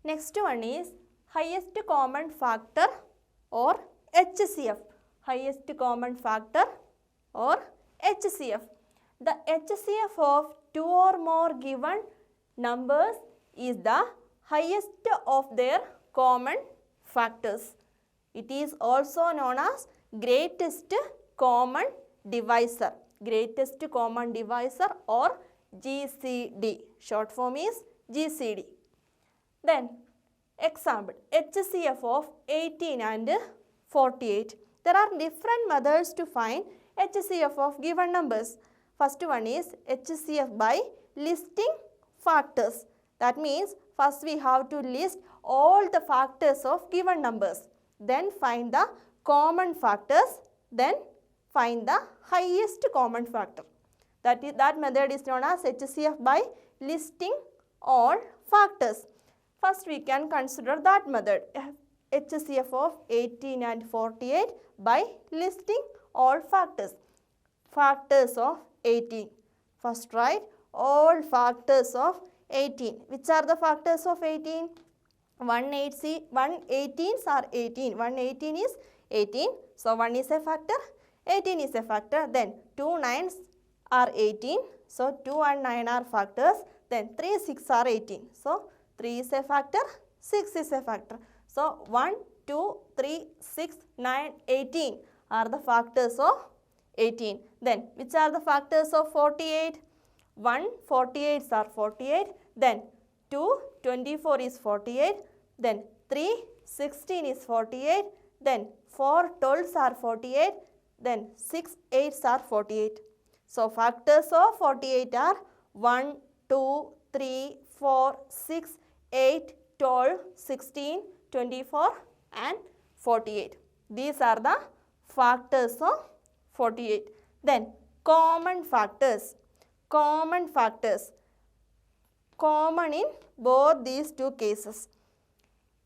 Next one is highest common factor or HCF. Highest common factor or HCF. The HCF of two or more given numbers is the highest of their common factors. It is also known as greatest common divisor. Greatest common divisor or GCD. Short form is GCD. Then example, HCF of 18 and 48. There are different methods to find HCF of given numbers. First one is HCF by listing factors. That means first we have to list all the factors of given numbers. Then find the common factors. Then find the highest common factor. That method is known as HCF by listing all factors. First we can consider that method, HCF of 18 and 48 by listing all factors. Factors of 18. First write all factors of 18. Which are the factors of 18? 118s are 18. 118 is 18. So 1 is a factor, 18 is a factor. Then 2 9s are 18. So 2 and 9 are factors. Then 3 6 are 18. So 3 is a factor, 6 is a factor. So 1, 2, 3, 6, 9, 18 are the factors of 18. Then which are the factors of 48? 1, 48s are 48. Then 2, 24 is 48. Then 3, 16 is 48. Then 4, 12s are 48. Then 6, 8s are 48. So factors of 48 are 1, 2, 3, 4, 6, 8, 12, 16, 24 and 48. These are the factors of 48. Then common factors. Common factors. Common in both these two cases.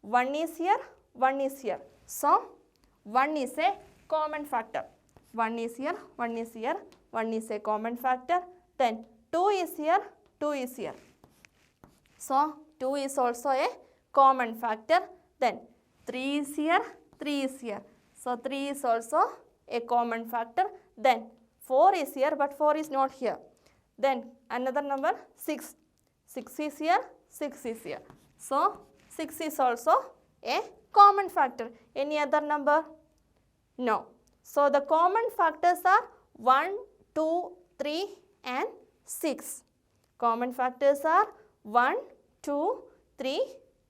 1 is here, 1 is here. So 1 is a common factor. 1 is here, 1 is here, 1 is a common factor. Then 2 is here, 2 is here. So 2 is also a common factor. Then 3 is here, 3 is here. So 3 is also a common factor. Then 4 is here, but 4 is not here. Then another number 6. 6 is here, 6 is here. So 6 is also a common factor. Any other number? No. So the common factors are 1, 2, 3 and 6. Common factors are 1, 2, 3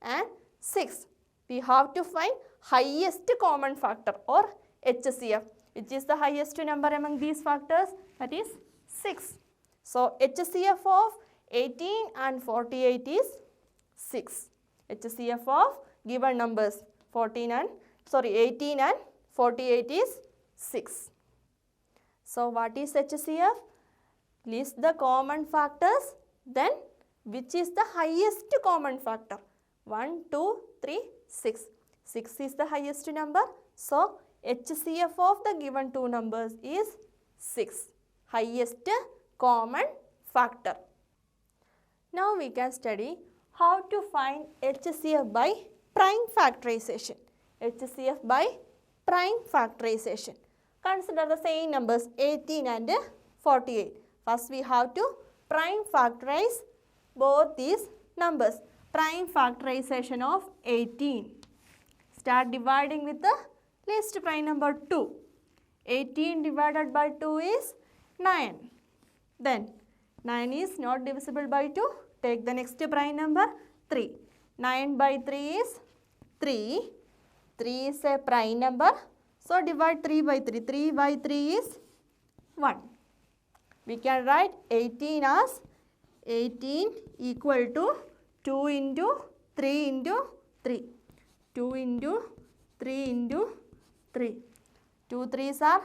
and 6. We have to find highest common factor or HCF. Which is the highest number among these factors? That is 6. So HCF of 18 and 48 is 6. HCF of given numbers 18 and 48 is 6. So what is HCF? List the common factors, then which is the highest common factor? 1, 2, 3, 6. 6 is the highest number. So HCF of the given two numbers is 6. Highest common factor. Now we can study how to find HCF by prime factorization. HCF by prime factorization. Consider the same numbers 18 and 48. First we have to prime factorize both these numbers. Prime factorization of 18. Start dividing with the least prime number 2. 18 divided by 2 is 9. Then 9 is not divisible by 2. Take the next prime number 3. 9 by 3 is 3. 3 is a prime number. So divide 3 by 3. 3 by 3 is 1. We can write 18 as 18 equal to 2 into 3 into 3. 2 into 3 into 3. 2 3s are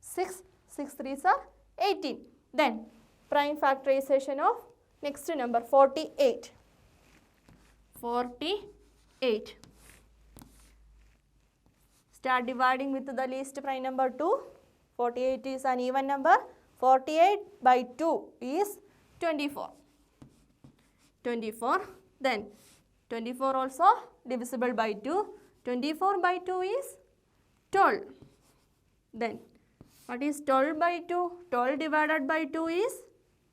6. 6 3s are 18. Then prime factorization of next number 48. 48. Start dividing with the least prime number 2. 48 is an even number. 48 by 2 is 24. 24. Then 24 also divisible by 2. 24 by 2 is 12. Then what is 12 by 2? 12 divided by 2 is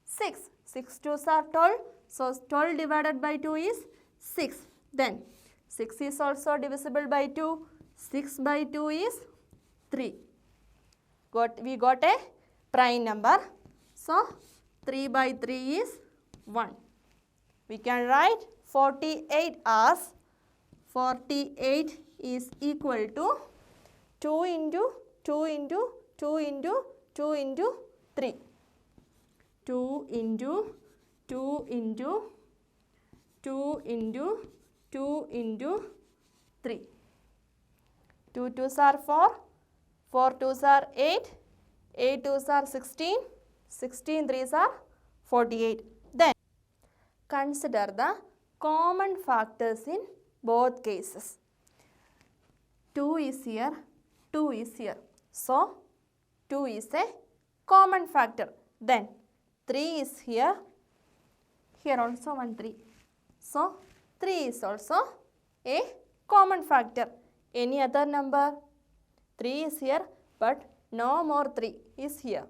6. 6 2s are 12. So 12 divided by 2 is 6. Then 6 is also divisible by 2. 6 by 2 is 3. We got a prime number. So 3 by 3 is 1. We can write 48 as 48 is equal to 2 into 2 into 2 into 2 into 3. 2 into 2 into 2 into 2 into 3. 2 2s are 4. 4 2s are 8. 8 2s are 16. 16 3s are 48. Then consider the common factors in both cases. 2 is here, 2 is here. So 2 is a common factor. Then 3 is here, here also 1 3. So 3 is also a common factor. Any other number? 3 is here, but no more 3 is here.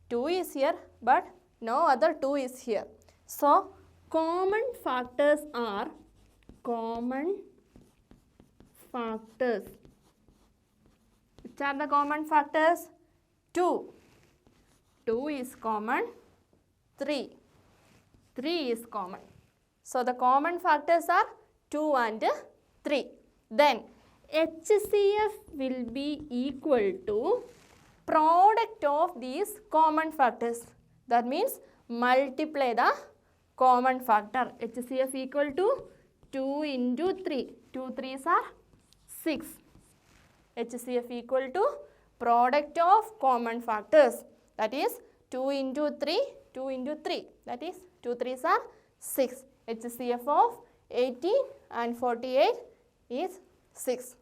2 is here, but no other 2 is here. So common factors are common factors. Which are the common factors? 2. 2 is common. 3. 3 is common. So the common factors are 2 and 3. Then HCF will be equal to product of these common factors. That means multiply the common factor. HCF equal to 2 into 3. 2 3s are 6. HCF equal to product of common factors. That is 2 into 3, 2 into 3. That is 2 3s are 6. HCF of 18 and 48 is 6.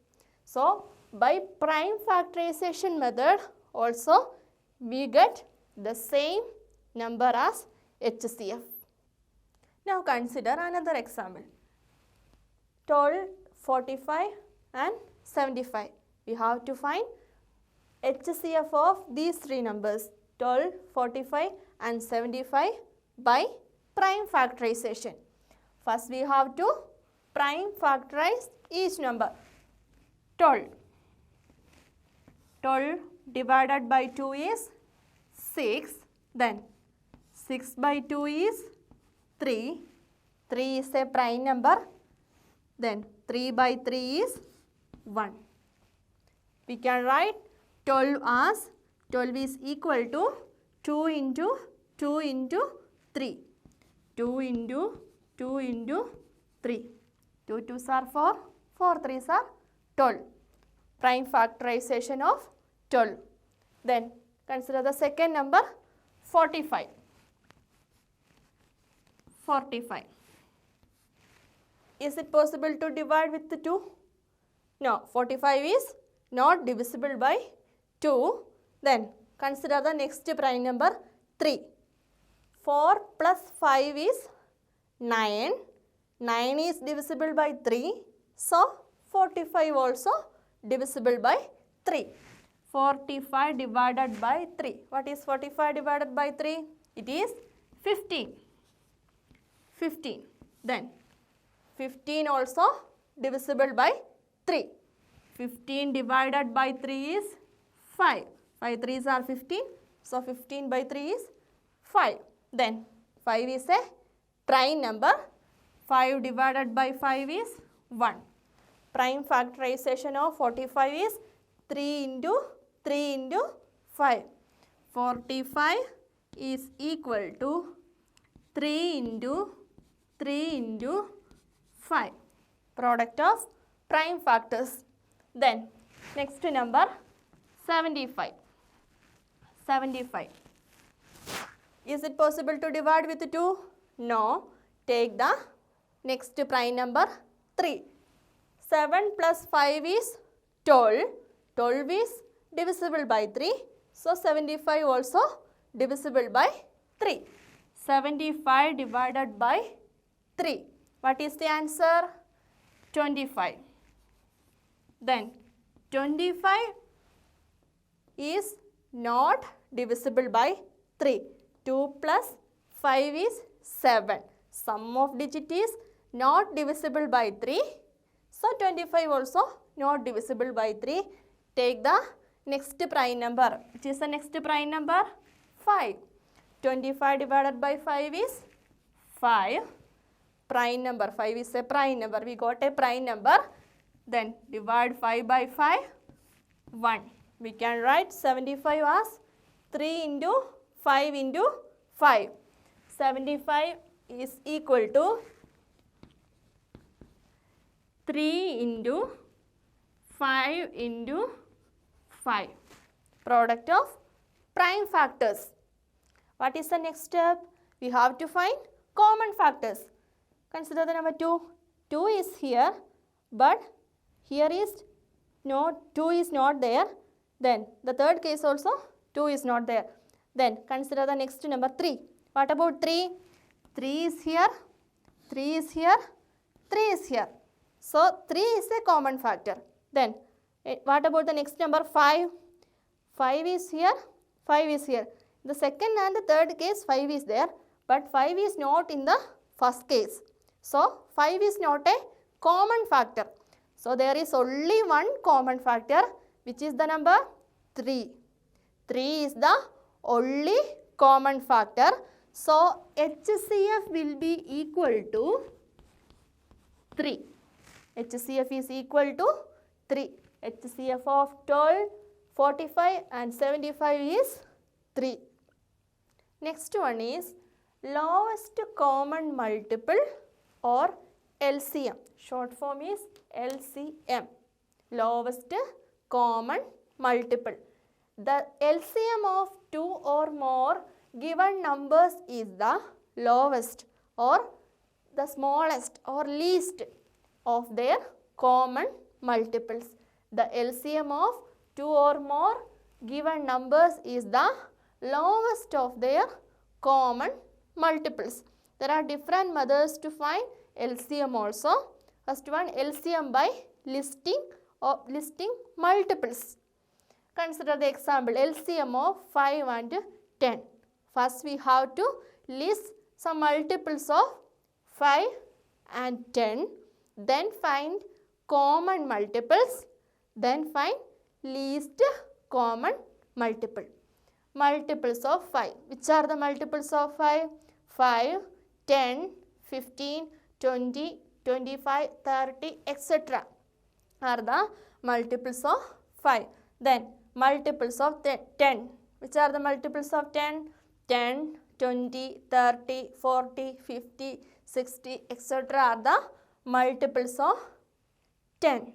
So by prime factorization method also we get the same number as HCF. Now consider another example. 12, 45 and 75. We have to find HCF of these three numbers 12, 45 and 75 by prime factorization. First we have to prime factorize each number. 12. 12 divided by 2 is 6. Then 6 by 2 is 3. 3 is a prime number. Then 3 by 3 is 1. We can write 12 as 12 is equal to 2 into 2 into 3. 2 into 2 into 3. 2 2s are 4. 4 3s are 12. Prime factorization of 12. Then consider the second number 45. 45. Is it possible to divide with 2? No, 45 is not divisible by 2. Then consider the next prime number 3. 4 plus 5 is 9. 9 is divisible by 3. So 45 also divisible by 3. 45 divided by 3. What is 45 divided by 3? It is 15. 15. Then 15 also divisible by 3. 15 divided by 3 is 5. 5 3s are 15. So 15 by 3 is 5. Then 5 is a prime number. 5 divided by 5 is 1. Prime factorization of 45 is 3 into 3 into 5. 45 is equal to 3 into 3 into 5. Product of prime factors. Then next number 75. 75. Is it possible to divide with 2? No. Take the next prime number 3. 7 plus 5 is 12. 12 is divisible by 3. So 75 also divisible by 3. 75 divided by 3. What is the answer? 25. Then 25 is not divisible by 3. 2 plus 5 is 7. Sum of digit is not divisible by 3. So 25 also not divisible by 3. Take the next prime number. Which is the next prime number? 5. 25 divided by 5 is 5. Prime number, 5 is a prime number. We got a prime number. Then divide 5 by 5, 1. We can write 75 as 3 into 5 into 5. 75 is equal to 3 into 5 into 5. Product of prime factors. What is the next step? We have to find common factors. Consider the number 2. 2 is here, but here is no 2 is not there. Then the third case also 2 is not there. Then consider the next number 3. What about 3? 3 is here, 3 is here, 3 is here. So 3 is a common factor. Then what about the next number 5? 5 is here, 5 is here. The second and the third case 5 is there, but 5 is not in the first case. So 5 is not a common factor. So there is only one common factor, which is the number 3. 3 is the only common factor. So HCF will be equal to 3. HCF is equal to 3. HCF of 12, 45 and 75 is 3. Next one is lowest common multiple or LCM. Short form is LCM. Lowest common multiple. The LCM of 2 or more given numbers is the lowest or the smallest or least of their common multiples. The LCM of 2 or more given numbers is the lowest of their common multiples. There are different methods to find LCM also. First one, LCM by listing multiples. Consider the example LCM of 5 and 10. First we have to list some multiples of 5 and 10. Then find common multiples. Then find least common multiple. Multiples of 5. Which are the multiples of 5? 5, 10, 15, 20, 25, 30, etc. are the multiples of 5. Then multiples of 10. Which are the multiples of 10? 10, 20, 30, 40, 50, 60, etc. are the multiples of 10.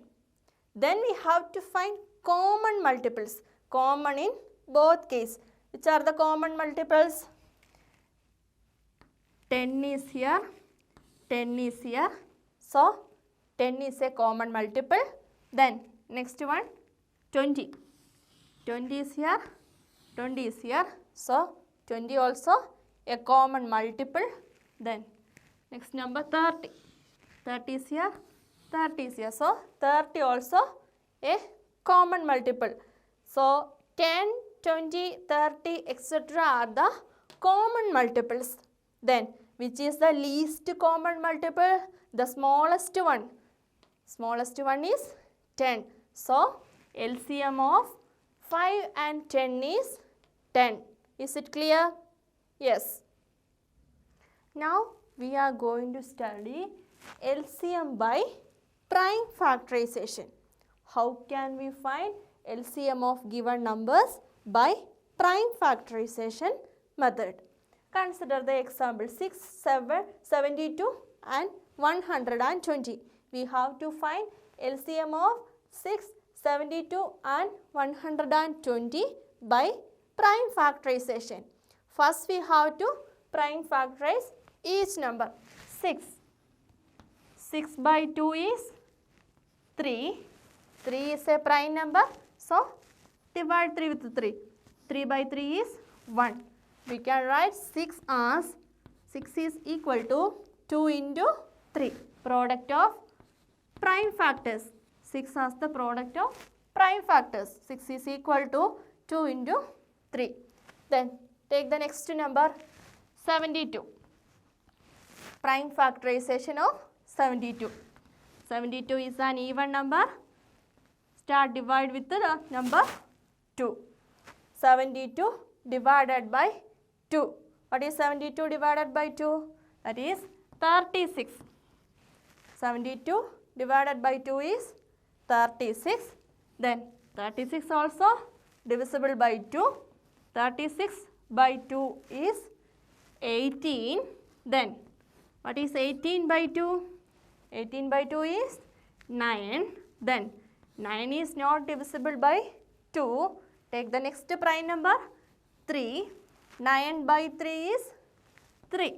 Then we have to find common multiples. Common in both cases. Which are the common multiples? 10 is here, 10 is here. So 10 is a common multiple. Then next one 20. 20 is here, 20 is here. So 20 also a common multiple. Then next number 30. 30 is here, 30 is here. So 30 also a common multiple. So 10, 20, 30, etc. are the common multiples. Then which is the least common multiple? The smallest one. Smallest one is 10. So LCM of 5 and 10 is 10. Is it clear? Yes. Now we are going to study LCM by prime factorization. How can we find LCM of given numbers by prime factorization method? Consider the example 6, 7, 72 and 120. We have to find LCM of 6, 72 and 120 by prime factorization. First we have to prime factorize each number. 6. 6 by 2 is 3. 3 is a prime number. So divide 3 with 3. 3 by 3 is 1. We can write 6 as 6 is equal to 2 into 3. Product of prime factors. 6 as the product of prime factors. 6 is equal to 2 into 3. Then take the next number 72. Prime factorization of 72. 72 is an even number. Start divide with the number 2. 72 divided by 2. What is 72 divided by 2? That is 36. 72 divided by 2 is 36. Then 36 also divisible by 2. 36 by 2 is 18. Then what is 18 by 2? 18 by 2 is 9. Then 9 is not divisible by 2. Take the next prime number 3. 9 by 3 is 3.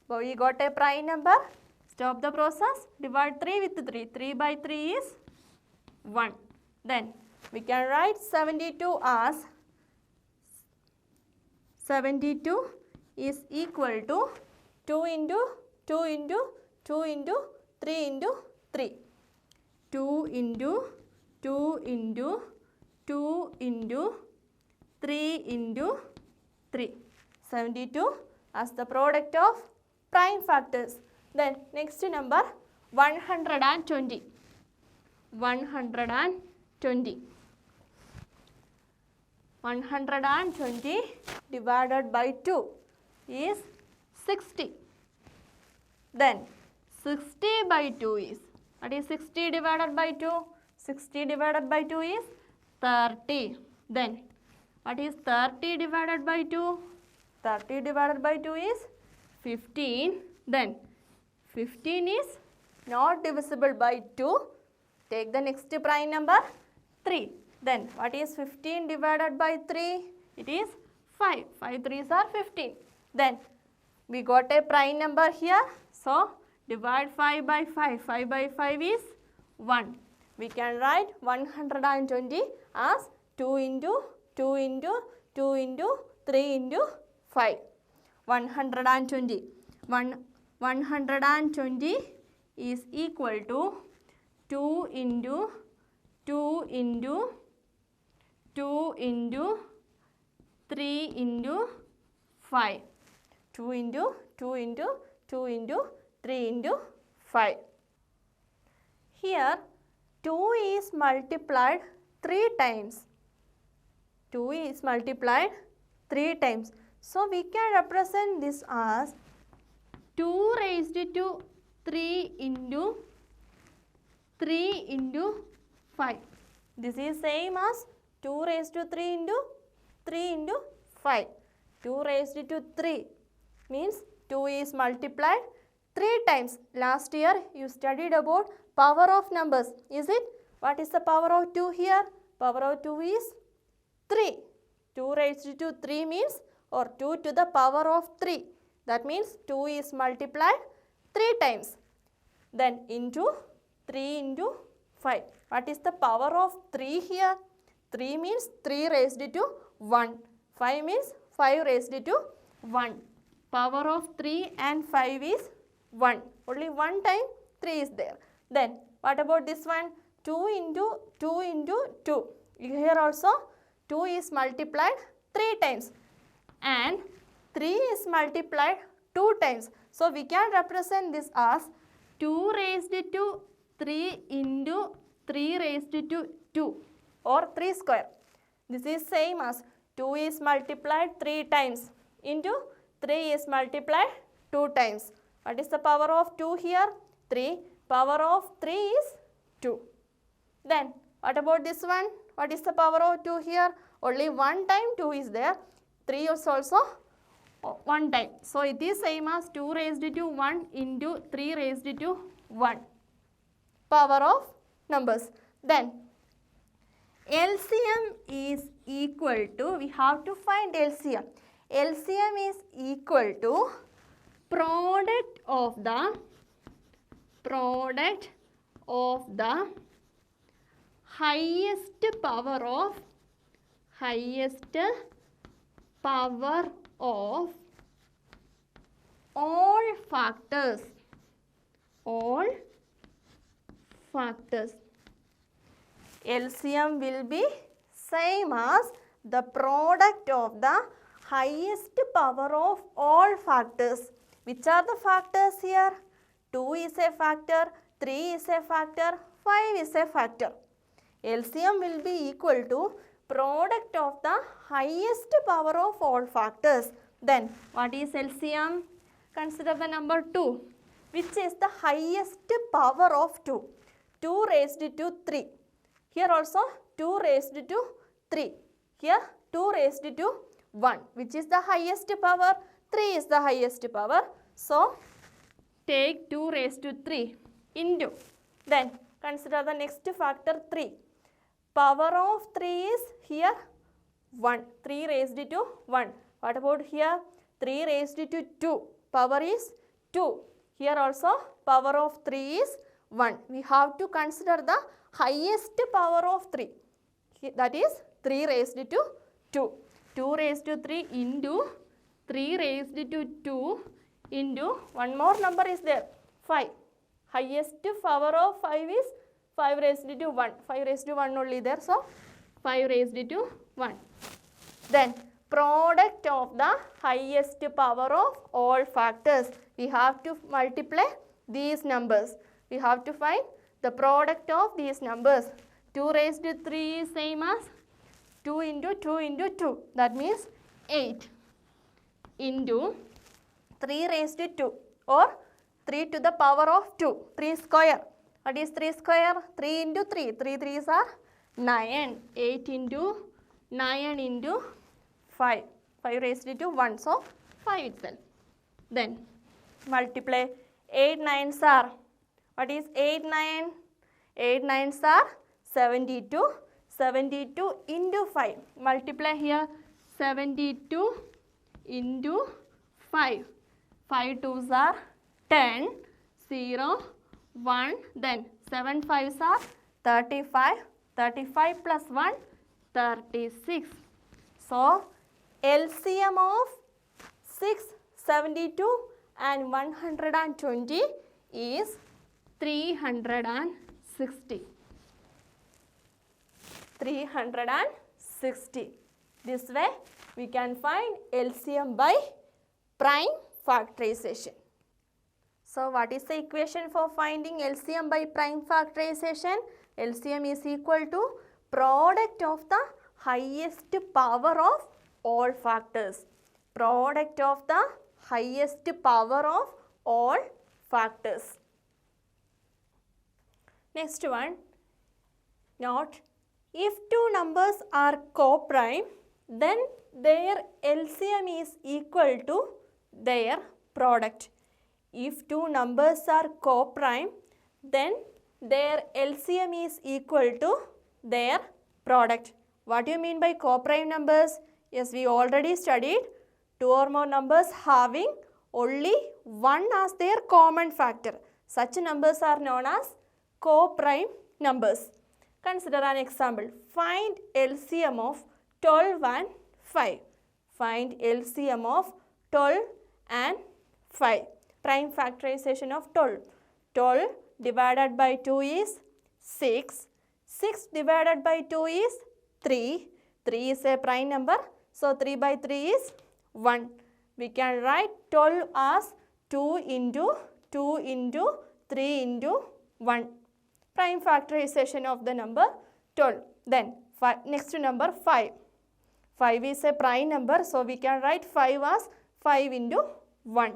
So we got a prime number. Stop the process. Divide 3 with 3. 3 by 3 is 1. Then we can write 72 as 72 is equal to 2 into 2 into 2 into 3 into 3. 2 into 2 into 2 into 3 into 3. 72 as the product of prime factors. Then next number 120. 120. 120 divided by 2 is 60. Then 60 by 2 is, what is 60 divided by 2? 60 divided by 2 is 30. Then what is 30 divided by 2? 30 divided by 2 is 15. Then 15 is not divisible by 2. Take the next prime number 3. Then what is 15 divided by 3? It is 5. 5 3s are 15. Then we got a prime number here. So divide 5 by 5. 5 by 5 is 1. We can write 120 as 2 into 2 into 2 into 3 into 5. 120. 120 is equal to 2 into 2 into 2 into 3 into 5. 2 into 2 into 2 into 3 into 5. Here 2 is multiplied 3 times. 2 is multiplied 3 times. So we can represent this as 2 raised to 3 into 3 into 5. This is same as 2 raised to 3 into 3 into 5. 2 raised to 3 means 2 is multiplied 3 times. Last year you studied about power of numbers. Is it? What is the power of 2 here? Power of 2 is 3. 2 raised to 3 means, or 2 to the power of 3. That means 2 is multiplied 3 times. Then into 3 into 5. What is the power of 3 here? 3 means 3 raised to 1. 5 means 5 raised to 1. Power of 3 and 5 is 1. Only one time 3 is there. Then what about this one? 2 into 2 into 2. Here also 2 is multiplied 3 times. And 3 is multiplied 2 times. So we can represent this as 2 raised to 3 into 3 raised to 2 or 3 square. This is same as 2 is multiplied 3 times into 3 is multiplied 2 times. What is the power of 2 here? 3. Power of 3 is 2. Then what about this one? What is the power of 2 here? Only one time 2 is there. 3 is also one time. So it is same as 2 raised to 1 into 3 raised to 1. Power of numbers. Then LCM is equal to, we have to find LCM. LCM is equal to product of the highest power of all factors all factors. LCM will be same as the product of the highest power of all factors. Which are the factors here? 2 is a factor, 3 is a factor, 5 is a factor. LCM will be equal to product of the highest power of all factors. Then what is LCM? Consider the number 2. Which is the highest power of 2? 2 raised to 3. Here also 2 raised to 3. Here 2 raised to 1. Which is the highest power? 3 is the highest power. So take 2 raised to 3 into. Then consider the next factor 3. Power of 3 is here 1. 3 raised to 1. What about here? 3 raised to 2. Power is 2. Here also power of 3 is 1. We have to consider the highest power of 3. That is 3 raised to 2. 2 raised to 3 into 3 raised to 2 into one more number is there 5. Highest power of 5 is 5 raised to 1. 5 raised to 1 only there. So 5 raised to 1. Then product of the highest power of all factors. We have to multiply these numbers. We have to find the product of these numbers. 2 raised to 3 is same as 2 into 2 into 2. That means 8 into 3 raised to 2 or 3 to the power of 2. 3 square. What is 3 square? 3 into 3. 3 3s are 9. 8 into 9 into 5. 5 raised to 1. So 5 itself. Then multiply 8 9s are. What is 8 9? 8 9s are 72. 72 into 5. Multiply here 72 into 5. 5 2s are 10. 0 1. Then 7 5s are 35. 35 plus 1 36. So LCM of 6, 72 and 120 is 360. 360. This way we can find LCM by prime factorization. So what is the equation for finding LCM by prime factorization? LCM is equal to product of the highest power of all factors. Product of the highest power of all factors. Next one, note, if two numbers are co-prime, then their LCM is equal to their product. If two numbers are co-prime, then their LCM is equal to their product. What do you mean by co-prime numbers? Yes, we already studied 2 or more numbers having only 1 as their common factor. Such numbers are known as co-prime numbers. Consider an example. Find LCM of 12 and 5. Find LCM of 12 and 5. Prime factorization of 12. 12 divided by 2 is 6. 6 divided by 2 is 3. 3 is a prime number. So 3 by 3 is 1. We can write 12 as 2 into 2 into 3 into 1. Prime factorization of the number 12. Then next number 5. 5 is a prime number. So we can write 5 as 5 into 1.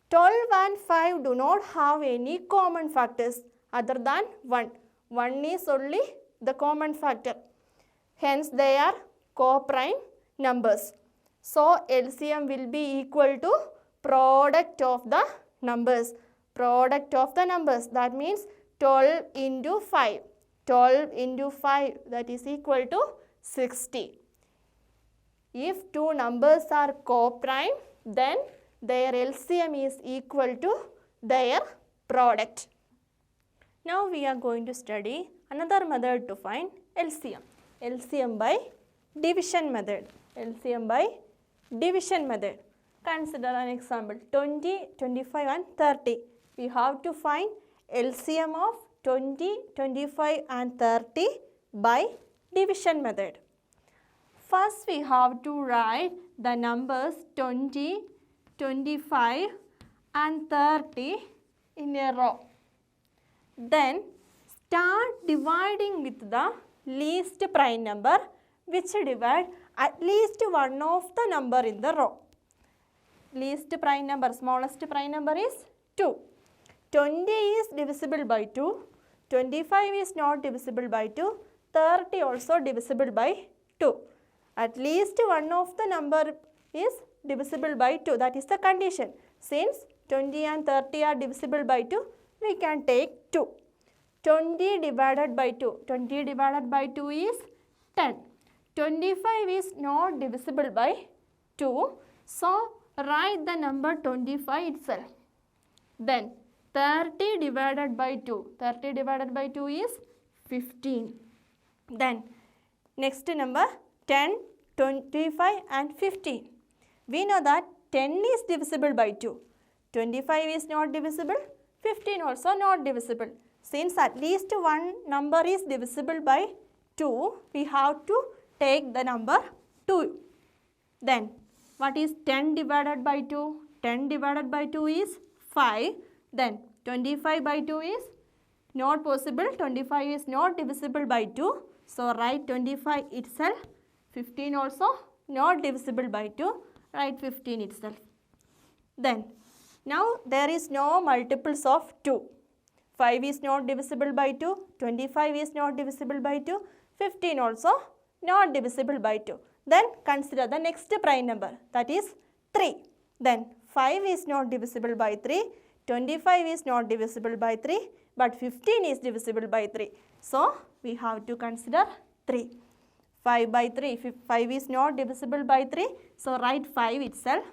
12 and 5 do not have any common factors other than 1. 1 is only the common factor. Hence they are co-prime numbers. So LCM will be equal to product of the numbers. Product of the numbers, that means 12 into 5. 12 into 5, that is equal to 60. If two numbers are co-prime, then their LCM is equal to their product. Now we are going to study another method to find LCM. LCM by division method. LCM by division method. Consider an example. 20, 25 and 30. we have to find LCM of 20, 25 and 30 by division method. First we have to write the numbers 20, 25 and 30 in a row. Then start dividing with the least prime number which divide at least one of the number in the row. Least prime number, smallest prime number is 2. 20 is divisible by 2, 25 is not divisible by 2, 30 also divisible by 2. At least one of the number is divisible by 2, that is the condition. Since 20 and 30 are divisible by 2, we can take 2. 20 divided by 2, 20 divided by 2 is 10. 25 is not divisible by 2, so write the number 25 itself. Then 30 divided by 2, 30 divided by 2 is 15. Then next number 10, 25 and 15. We know that 10 is divisible by 2, 25 is not divisible, 15 also not divisible. Since at least one number is divisible by 2, we have to take the number 2. Then what is 10 divided by 2? 10 divided by 2 is 5. Then 25 by 2 is not possible. 25 is not divisible by 2. So write 25 itself. 15 also not divisible by 2. Write 15 itself. Then now there is no multiples of 2. 5 is not divisible by 2. 25 is not divisible by 2. 15 also not divisible by 2. Then consider the next prime number, that is 3. Then 5 is not divisible by 3. 25 is not divisible by 3, but 15 is divisible by 3. So we have to consider 3. 5 by 3, 5 is not divisible by 3. So write 5 itself.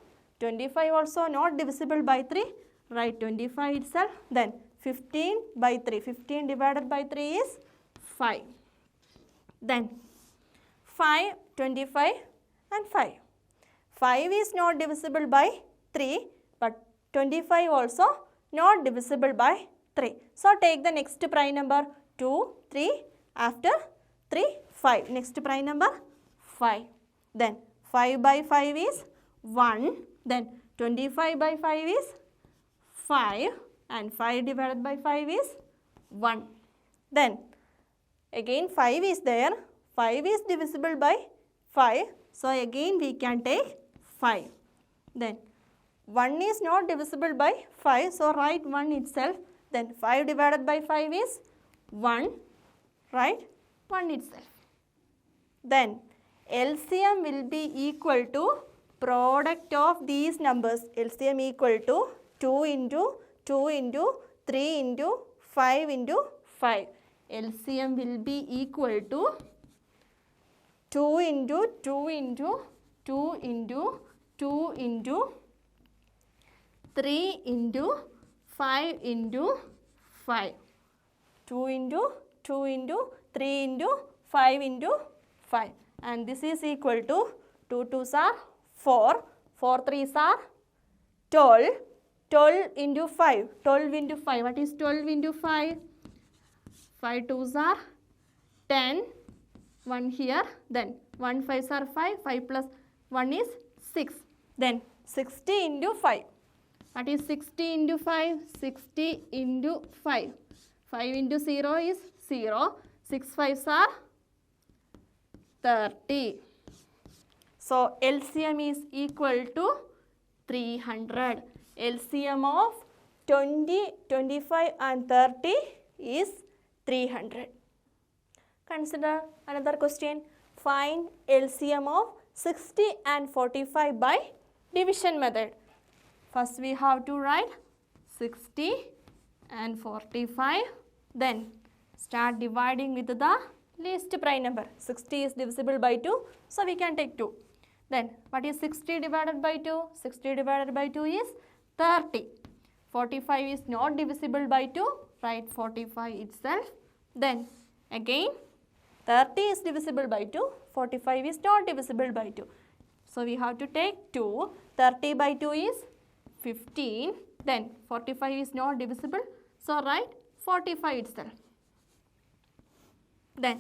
25 also not divisible by 3. Write 25 itself. Then 15 by 3. 15 divided by 3 is 5. Then 5, 25 and 5. 5 is not divisible by 3, but 25 also not divisible by 3. So take the next prime number 2, 3, after 3, 5. Next prime number 5. Then 5 by 5 is 1. Then 25 by 5 is 5 and 5 divided by 5 is 1. Then again 5 is there. 5 is divisible by 5. So again we can take 5. Then 1 is not divisible by 5. So write 1 itself. Then 5 divided by 5 is 1. Write 1 itself. Then LCM will be equal to product of these numbers. LCM equal to 2 into 2 into 3 into 5 into 5. LCM will be equal to 2 into 2 into 2 into 2 into 3 into 5 into 5. 2 into 2 into 3 into 5 into 5. And this is equal to 2 2s are 4, 4 3s are 12, 12 into 5, 12 into 5. What is 12 into 5? 5 2s are 10, 1 here, then 1 5s are 5, 5 plus 1 is 6. Then 60 into 5. What is 60 into 5? 60 into 5. 5 into 0 is 0. 6 5s are 30. So LCM is equal to 300. LCM of 20, 25 and 30 is 300. Consider another question. Find LCM of 60 and 45 by division method. First we have to write 60 and 45. Then start dividing with the least prime number. 60 is divisible by 2, so we can take 2. Then what is 60 divided by 2? 60 divided by 2 is 30. 45 is not divisible by 2. Write 45 itself. Then again 30 is divisible by 2. 45 is not divisible by 2. So we have to take 2. 30 by 2 is 15. then 45 is not divisible, so write 45 itself. Then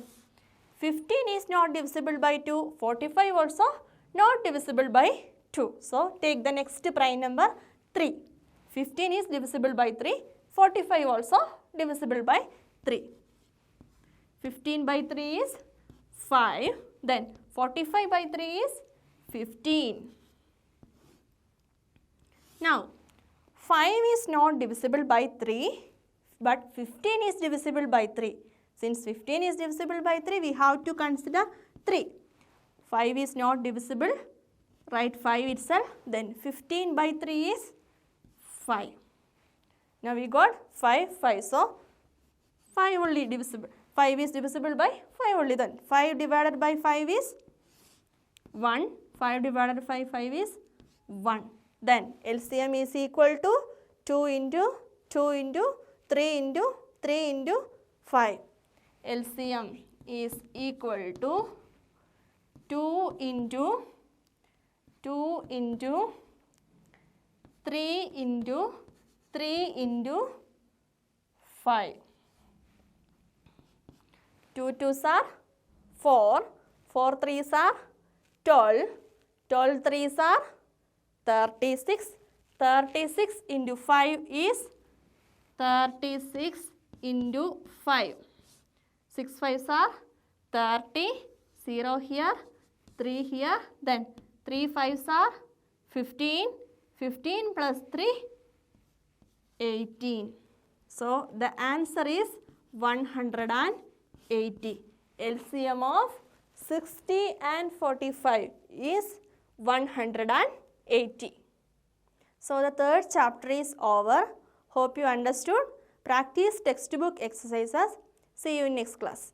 15 is not divisible by 2, 45 also not divisible by 2. So take the next prime number 3. 15 is divisible by 3, 45 also divisible by 3. 15 by 3 is 5, then 45 by 3 is 15. Now 5 is not divisible by 3, but 15 is divisible by 3. Since 15 is divisible by 3, we have to consider 3. 5 is not divisible, write 5 itself, then 15 by 3 is 5. Now we got 5, 5. So 5 only divisible. 5 is divisible by 5 only, then 5 divided by 5 is 1. 5 divided by 5 is 1. Then LCM is equal to 2 into 2 into 3 into 3 into 5. LCM is equal to 2 into 2 into 3 into 3 into 5. 2 2s are 4, 4 3s are 12, 12 3s are 36, 36 into 5 is 36 into 5. 6 5s are 30, 0 here, 3 here, then 3 5s are 15, 15 plus 3, 18. So the answer is 180. LCM of 60 and 45 is 180. So the third chapter is over. Hope you understood. Practice textbook exercises. See you in next class.